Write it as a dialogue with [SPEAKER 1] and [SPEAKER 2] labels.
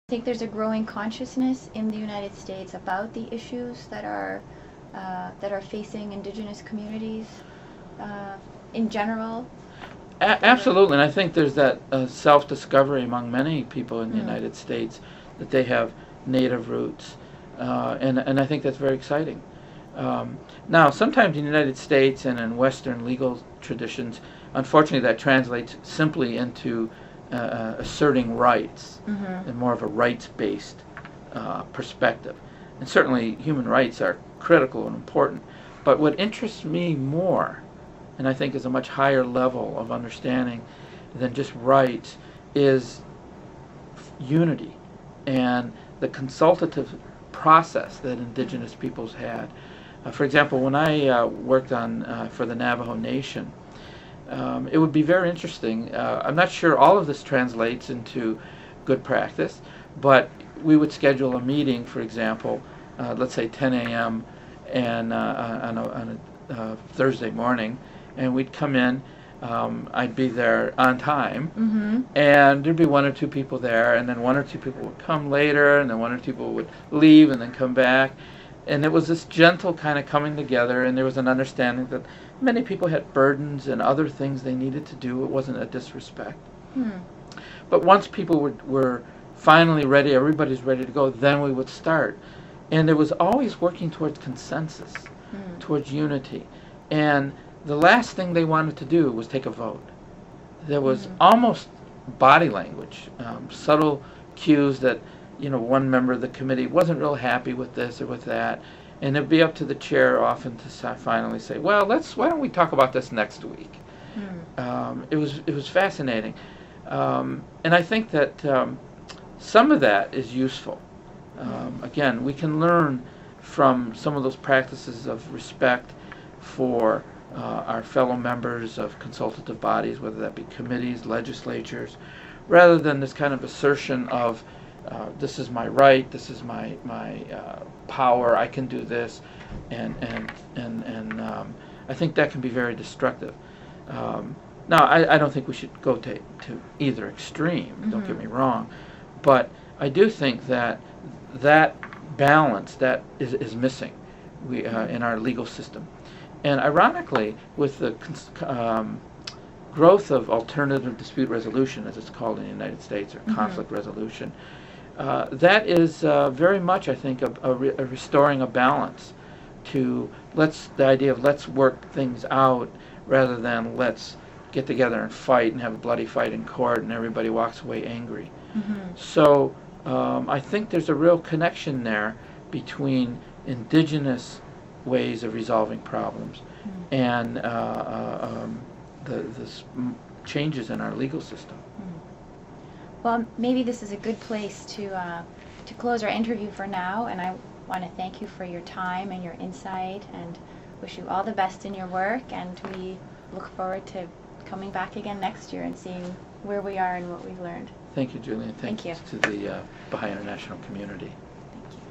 [SPEAKER 1] I think there's a growing consciousness in the United States about the issues that are facing Indigenous communities in general.
[SPEAKER 2] Absolutely, and I think there's that self-discovery among many people in the United States that they have Native roots, and I think that's very exciting. Now, sometimes in the United States and in Western legal traditions, unfortunately, that translates simply into asserting rights in more of a rights-based perspective. And certainly human rights are critical and important. But what interests me more, and I think is a much higher level of understanding than just rights, is unity and the consultative process that Indigenous peoples had. For example, when I worked on for the Navajo Nation, it would be very interesting. I'm not sure all of this translates into good practice, but we would schedule a meeting, for example, let's say 10 a.m. and on a Thursday morning, and we'd come in. I'd be there on time, and there'd be one or two people there, and then one or two people would come later, and then one or two people would leave and then come back. And it was this gentle kind of coming together, and there was an understanding that many people had burdens and other things they needed to do. It wasn't a disrespect. But once people were finally ready, everybody's ready to go, then we would start. And there was always working towards consensus, towards unity. And the last thing they wanted to do was take a vote. There was almost body language, subtle cues that one member of the committee wasn't real happy with this or with that, and it'd be up to the chair often to finally say, well, why don't we talk about this next week? It was fascinating, and I think that some of that is useful. Again, we can learn from some of those practices of respect for our fellow members of consultative bodies, whether that be committees, legislatures, rather than this kind of assertion of this is my right, this is my power, I can do this, and I think that can be very destructive. Now, I don't think we should go to either extreme, don't get me wrong, but I do think that balance that is missing in our legal system. And ironically, with the growth of alternative dispute resolution, as it's called in the United States, or conflict resolution, that is very much, I think, a restoring a balance to the idea of let's work things out rather than let's get together and fight and have a bloody fight in court and everybody walks away angry. So I think there's a real connection there between indigenous ways of resolving problems and the changes in our legal system.
[SPEAKER 1] Well, maybe this is a good place to close our interview for now, and I want to thank you for your time and your insight and wish you all the best in your work, and we look forward to coming back again next year and seeing where we are and what we've learned.
[SPEAKER 2] Thank you, Julian. Thank you to the Baha'i International community.